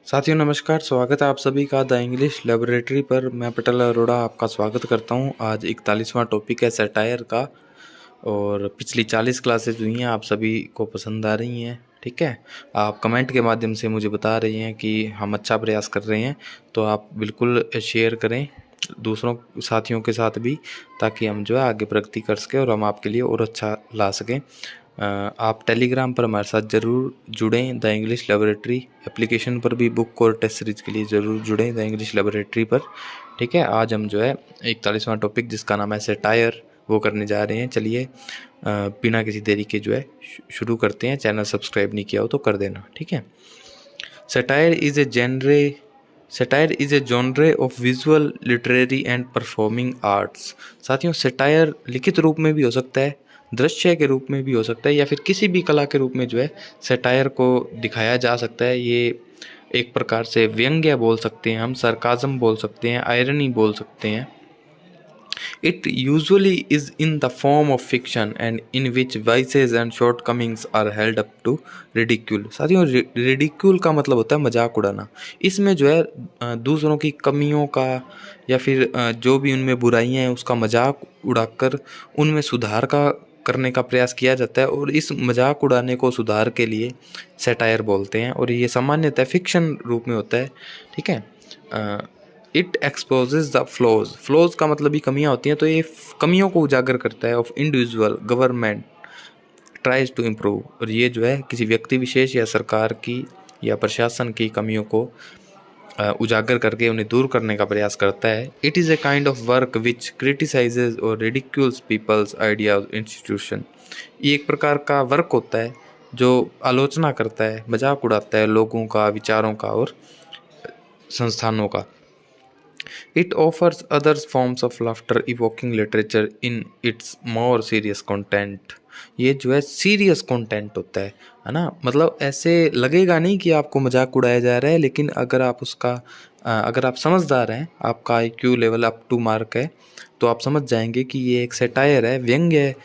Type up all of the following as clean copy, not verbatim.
साथियों नमस्कार, स्वागत है आप सभी का द इंग्लिश लेबोरेटरी पर। मैं पटेल अरोड़ा आपका स्वागत करता हूं। आज 41वां टॉपिक है सैटायर का और पिछली 40 क्लासेज हुई हैं, आप सभी को पसंद आ रही हैं। ठीक है, आप कमेंट के माध्यम से मुझे बता रही हैं कि हम अच्छा प्रयास कर रहे हैं, तो आप बिल्कुल शेयर करें दूसरों साथियों के साथ भी, ताकि हम जो है आगे प्रगति कर सकें और हम आपके लिए और अच्छा ला सकें। आप टेलीग्राम पर हमारे साथ ज़रूर जुड़ें, द इंग्लिश लेबोरेटरी एप्लीकेशन पर भी बुक और टेस्ट सीरीज के लिए ज़रूर जुड़ें द इंग्लिश लेबोरेटरी पर। ठीक है, आज हम जो है 41वां टॉपिक जिसका नाम है सैटायर वो करने जा रहे हैं। चलिए बिना किसी देरी के जो है शुरू करते हैं। चैनल सब्सक्राइब नहीं किया हो तो कर देना। ठीक है, satire is a genre of visual literary and performing arts. साथियों, सैटायर लिखित रूप में भी हो सकता है, दृश्य के रूप में भी हो सकता है, या फिर किसी भी कला के रूप में जो है सैटायर को दिखाया जा सकता है। ये एक प्रकार से व्यंग्य बोल सकते हैं, हम सरकाज़म बोल सकते हैं, आयरनी बोल सकते हैं। It usually is in the form of fiction and in which vices and shortcomings are held up to ridicule। साथियों, रिडिक्यूल का मतलब होता है मजाक उड़ाना। इसमें जो है दूसरों की कमियों का या फिर जो भी उनमें बुराइयां हैं उसका मजाक उड़ाकर उनमें सुधार का करने का प्रयास किया जाता है, और इस मजाक उड़ाने को सुधार के लिए सैटायर बोलते हैं, और ये सामान्यतः फिक्शन रूप में होता है। ठीक है, इट एक्सपोजेज द फ्लॉज का मतलब ही कमियां होती हैं, तो ये कमियों को उजागर करता है। Of individual government tries to improve, और ये जो है किसी व्यक्ति विशेष या सरकार की या प्रशासन की कमियों को उजागर करके उन्हें दूर करने का प्रयास करता है। It is a kind of work which criticises और रिडिक्यूल्स पीपल्स आइडिया इंस्टीट्यूशन। ये एक प्रकार का वर्क होता है जो आलोचना करता है, मजाक उड़ाता है लोगों का, विचारों का और संस्थानों का। It offers other forms of laughter evoking literature in its more serious content। ये जो है सीरियस कंटेंट होता है ना, मतलब ऐसे लगेगा नहीं कि आपको मजाक उड़ाया जा रहा है, लेकिन अगर आप उसका अगर आप समझदार हैं, आपका IQ level up to mark है, तो आप समझ जाएंगे कि ये एक सैटायर है, व्यंग्य है,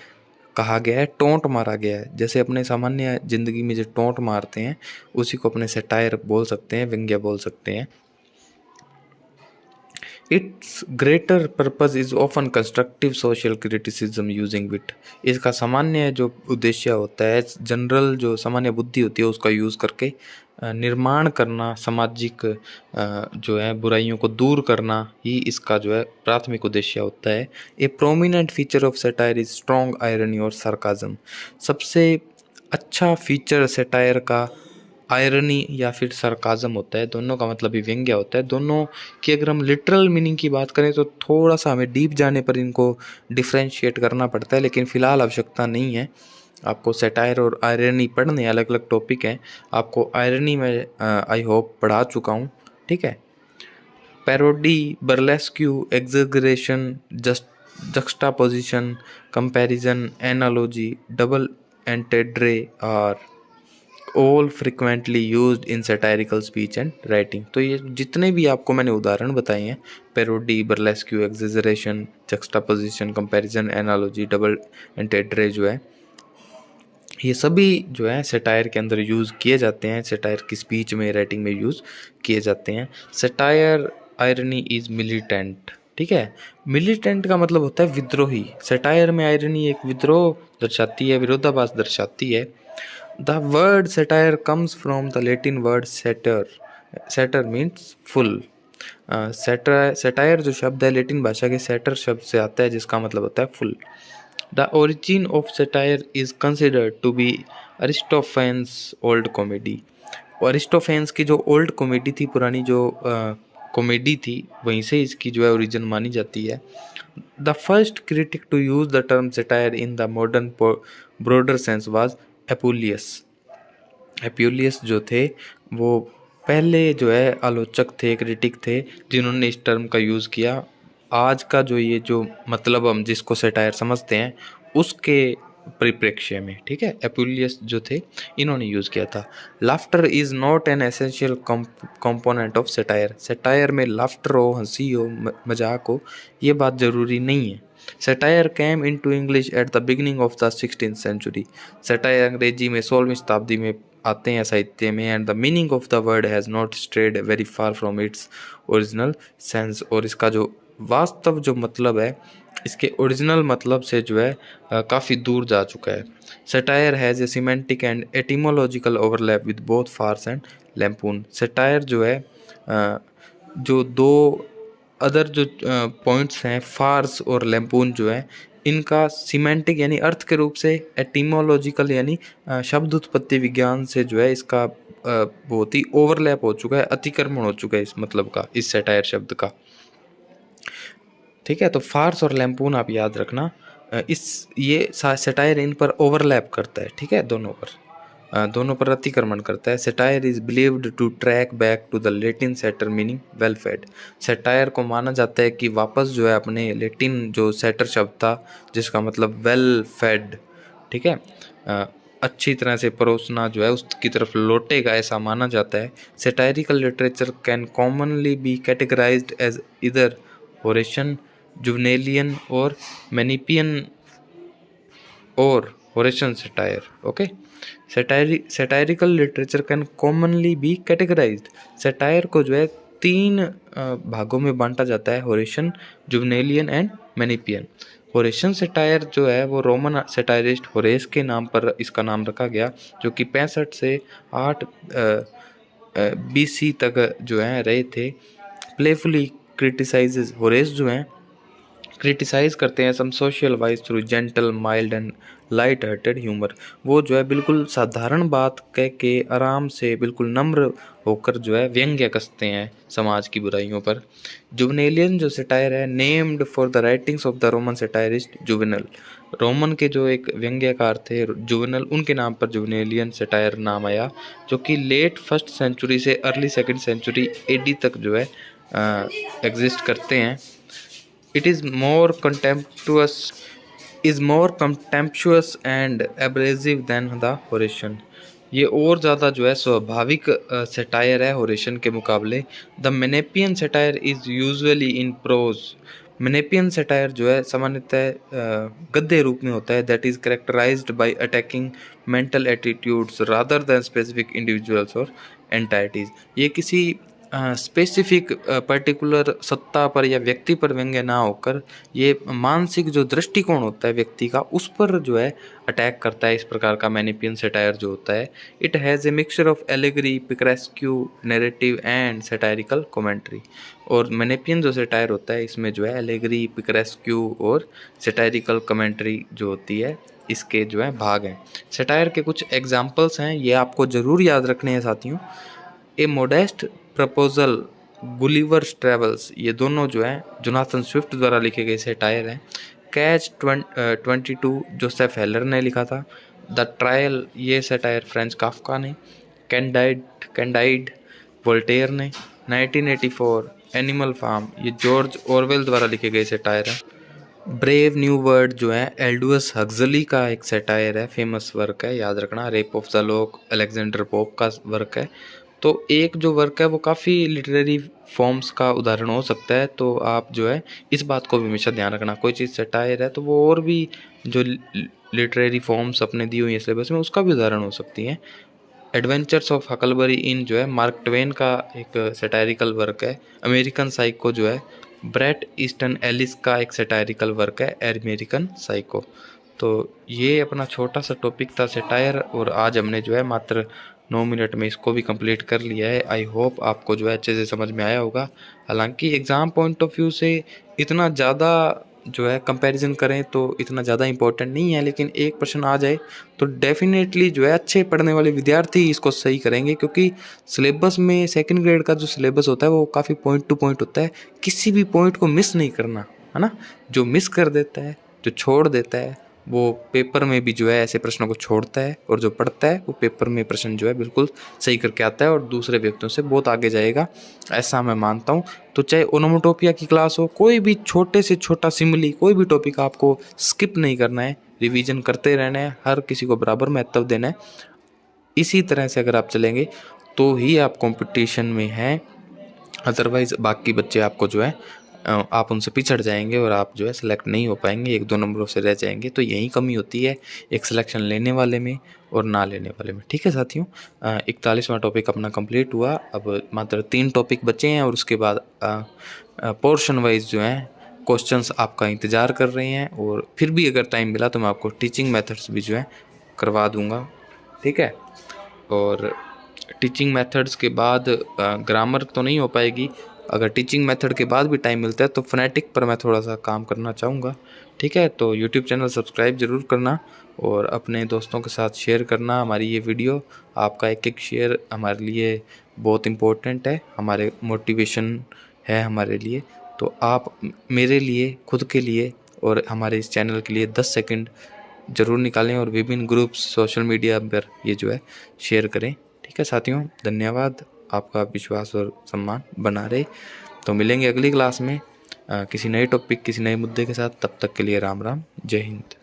कहा गया है, टोंट मारा गया है। जैसे अपने सामान्य जिंदगी में जो टोंट मारते हैं उसी को अपने सैटायर बोल सकते हैं, व्यंग्य बोल सकते हैं। Its greater purpose is often constructive social criticism using wit. इसका सामान्य जो उद्देश्य होता है, जनरल जो सामान्य बुद्धि होती है उसका यूज़ करके निर्माण करना, सामाजिक जो है बुराइयों को दूर करना ही इसका जो है प्राथमिक उद्देश्य होता है। ए prominent feature of satire is strong irony और सार्काज्म। सबसे अच्छा फीचर सैटायर का आयरनी या फिर सरकाज़म होता है, दोनों का मतलब ही व्यंग्य होता है। दोनों की अगर हम लिटरल मीनिंग की बात करें तो थोड़ा सा हमें डीप जाने पर इनको डिफ्रेंशिएट करना पड़ता है, लेकिन फ़िलहाल आवश्यकता नहीं है। आपको सैटायर और आयरनी पढ़ने, अलग अलग टॉपिक हैं। आपको आयरनी में आई होप पढ़ा चुका हूँ। ठीक है, parody, burlesque, exaggeration, juxtaposition, comparison, analogy, double entendre और all frequently used in satirical speech and writing. तो ये जितने भी आपको मैंने उदाहरण बताए हैं, parody, burlesque, exaggeration, juxtaposition, comparison, analogy, double entendre जो है, ये सभी जो है सैटायर के अंदर यूज़ किए जाते हैं, सैटायर की स्पीच में, राइटिंग में यूज़ किए जाते हैं। Satire irony is militant. ठीक है, मिलिटेंट का मतलब होता है विद्रोही। सैटायर में आयरनी एक विद्रोह दर्शाती है, विरोधाभास दर्शाती है। The word satire comes from the Latin word satyr। Satyr means full। satire जो शब्द है लेटिन भाषा के satyr शब्द से आता है, जिसका मतलब होता है full. The origin of satire is considered to be Aristophanes' old comedy। अरिस्टोफेंस की जो ओल्ड कॉमेडी थी, पुरानी जो कॉमेडी थी, वहीं से इसकी जो है ओरिजिन मानी जाती है। The first critic to use the term satire in the modern broader sense was Apuleius. Apuleius जो थे वो पहले जो है आलोचक थे, क्रिटिक थे, जिन्होंने इस टर्म का यूज़ किया। आज का जो ये जो मतलब हम जिसको सैटायर समझते हैं उसके परिप्रेक्ष्य में। ठीक है, एपुलियस जो थे इन्होंने यूज़ किया था। Laughter is not an essential component of satire. Satire में लाफ्टर हो, हंसी हो, मजाक हो, ये बात ज़रूरी नहीं है। Satire came into English at the beginning of the 16th century. सैटायर अंग्रेजी में 16वीं शताब्दी में आते हैं साहित्य में, and the meaning of the word has not strayed very far from its original sense, और इसका जो वास्तव जो मतलब है इसके ओरिजिनल मतलब से जो है काफ़ी दूर जा चुका है। Satire has a semantic and etymological overlap with both farce and lampoon. Satire जो है जो दो अदर जो पॉइंट्स हैं फार्स और लैम्पून जो है इनका सिमेंटिक यानी अर्थ के रूप से, एटिमोलॉजिकल यानी शब्द उत्पत्ति विज्ञान से जो है इसका बहुत ही ओवरलैप हो चुका है, अतिक्रमण हो चुका है इस मतलब का, इस सटायर शब्द का। ठीक है, तो फार्स और लैम्पून आप याद रखना, इस ये सटायर इन पर ओवरलैप करता है। ठीक है, दोनों पर अतिक्रमण करता है। Satire is believed to track back to the Latin satur meaning well fed. Satire को माना जाता है कि वापस जो है अपने लेटिन जो सेटर शब्द था जिसका मतलब वेल फेड, ठीक है, अच्छी तरह से परोसना जो है उसकी तरफ लौटेगा, ऐसा माना जाता है। Satirical literature can commonly be categorised as either Horatian, Juvenalian और मैनिपियन और Horatian satire. Okay, satirical literature can commonly be categorised. Satire को जो है 3 भागों में बांटा जाता है, Horatian, Juvenalian and Menippean. Horatian satire जो है वो रोमन सटायरिस्ट होरेस के नाम पर इसका नाम रखा गया, जो कि 65 से 8 BC तक जो है रहे थे। प्लेफुली क्रिटिसाइजेज, होरेस जो हैं क्रिटिसाइज करते हैं some social vice through gentle mild and light hearted humour. वो जो है बिल्कुल साधारण बात कह के आराम से बिल्कुल नम्र होकर जो है व्यंग्य कसते हैं समाज की बुराइयों पर। जुवनेलियन जो सटायर है named for the writings of the Roman satirist juvenile. Roman के जो एक व्यंग्यकार थे जुवेनल, उनके नाम पर जुवनेलियन सटायर नाम आया, जो कि लेट 1st सेंचुरी से अर्ली 2nd सेंचुरी AD तक जो है एग्जिस्ट करते हैं। It is more contemptuous and abrasive than the Horatian। ये और ज़्यादा जो है स्वाभाविक सटायर है होरेशियन के मुकाबले। The Menippean satire is usually in prose. Menippean satire जो है सामान्यतः गद्य रूप में होता है। That is characterised by attacking mental attitudes rather than specific individuals और एंटाइटीज़। ये किसी स्पेसिफिक पर्टिकुलर सत्ता पर या व्यक्ति पर व्यंग्य ना होकर ये मानसिक जो दृष्टिकोण होता है व्यक्ति का उस पर जो है अटैक करता है। इस प्रकार का मैनिपियन सटायर जो होता है, it has a mixture of allegory, picaresque, narrative and satirical commentary. और मैनिपियन जो सटायर होता है इसमें जो है एलेगरी, पिक्रेस्क्यू और सटायरिकल कमेंट्री जो होती है इसके जो है भाग हैं। सटायर के कुछ एग्जाम्पल्स हैं, ये आपको ज़रूर याद रखने हैं साथियों। ए मोडेस्ट प्रपोजल, गुलिवर्स ट्रेवल्स, ये दोनों जो हैं जोनाथन स्विफ्ट द्वारा लिखे गए सटायर हैं। कैच 22 जोसेफ हेलर ने लिखा था। द ट्रायल, ये सटायर फ्रेंच काफ्का ने। कैंडाइड वोल्टेयर ने। 1984 एनिमल फार्म, ये जॉर्ज ऑरवेल द्वारा लिखे गए सटायर हैं। ब्रेव न्यू वर्ल्ड जो है एल्डुअस हक्सली का एक सटायर है, फेमस वर्क है, याद रखना। Rape of the lock Alexander pope का वर्क है। तो एक जो वर्क है वो काफ़ी लिटरेरी फॉर्म्स का उदाहरण हो सकता है, तो आप जो है इस बात को भी हमेशा ध्यान रखना। कोई चीज़ सटायर है तो वो और भी जो लिटरेरी फॉर्म्स अपने दी हुई है सिलेबस में उसका भी उदाहरण हो सकती हैं। एडवेंचर्स ऑफ हकलबरी इन जो है मार्क ट्वेन का एक सटायरिकल वर्क है। अमेरिकन साइको जो है ब्रेट ईस्टन एलिस का एक सटायरिकल वर्क है, अमेरिकन साइको। तो ये अपना छोटा सा टॉपिक था सटायर, और आज हमने जो है मात्र 9 मिनट में इसको भी कंप्लीट कर लिया है। आई होप आपको जो है अच्छे से समझ में आया होगा। हालांकि एग्ज़ाम पॉइंट ऑफ व्यू से इतना ज़्यादा जो है कंपैरिजन करें तो इतना ज़्यादा इंपॉर्टेंट नहीं है, लेकिन एक प्रश्न आ जाए तो डेफिनेटली जो है अच्छे पढ़ने वाले विद्यार्थी इसको सही करेंगे, क्योंकि सिलेबस में 2nd ग्रेड का जो सिलेबस होता है वो काफ़ी पॉइंट टू पॉइंट होता है। किसी भी पॉइंट को मिस नहीं करना है ना। जो मिस कर देता है, जो छोड़ देता है, वो पेपर में भी जो है ऐसे प्रश्नों को छोड़ता है, और जो पढ़ता है वो पेपर में प्रश्न जो है बिल्कुल सही करके आता है और दूसरे व्यक्तियों से बहुत आगे जाएगा, ऐसा मैं मानता हूँ। तो चाहे ओनोमोटोपिया की क्लास हो, कोई भी छोटे से छोटा सिमिली, कोई भी टॉपिक आपको स्किप नहीं करना है, रिवीजन करते रहना है, हर किसी को बराबर महत्व देना है। इसी तरह से अगर आप चलेंगे तो ही आप कंपटीशन में हैं, अदरवाइज़ बाकी बच्चे आपको जो है आप उनसे पिछड़ जाएंगे और आप जो है सिलेक्ट नहीं हो पाएंगे, 1-2 नंबरों से रह जाएंगे। तो यही कमी होती है एक सिलेक्शन लेने वाले में और ना लेने वाले में। ठीक है साथियों, 41वां टॉपिक अपना कंप्लीट हुआ। अब मात्र 3 टॉपिक बचे हैं और उसके बाद पोर्शन वाइज जो है क्वेश्चंस आपका इंतज़ार कर रहे हैं। और फिर भी अगर टाइम मिला तो मैं आपको टीचिंग मेथड्स भी जो है करवा दूँगा। ठीक है, और टीचिंग मेथड्स के बाद ग्रामर तो नहीं हो पाएगी। अगर टीचिंग मेथड के बाद भी टाइम मिलता है तो फोनेटिक पर मैं थोड़ा सा काम करना चाहूँगा। ठीक है, तो यूट्यूब चैनल सब्सक्राइब ज़रूर करना और अपने दोस्तों के साथ शेयर करना हमारी ये वीडियो। आपका एक शेयर हमारे लिए बहुत इम्पोर्टेंट है, हमारे मोटिवेशन है हमारे लिए। तो आप मेरे लिए, खुद के लिए और हमारे इस चैनल के लिए 10 सेकंड ज़रूर निकालें और विभिन्न ग्रुप्स सोशल मीडिया पर ये जो है शेयर करें। ठीक है साथियों, धन्यवाद। आपका विश्वास और सम्मान बना रहे। तो मिलेंगे अगली क्लास में किसी नए टॉपिक, किसी नए मुद्दे के साथ। तब तक के लिए राम राम, जय हिंद।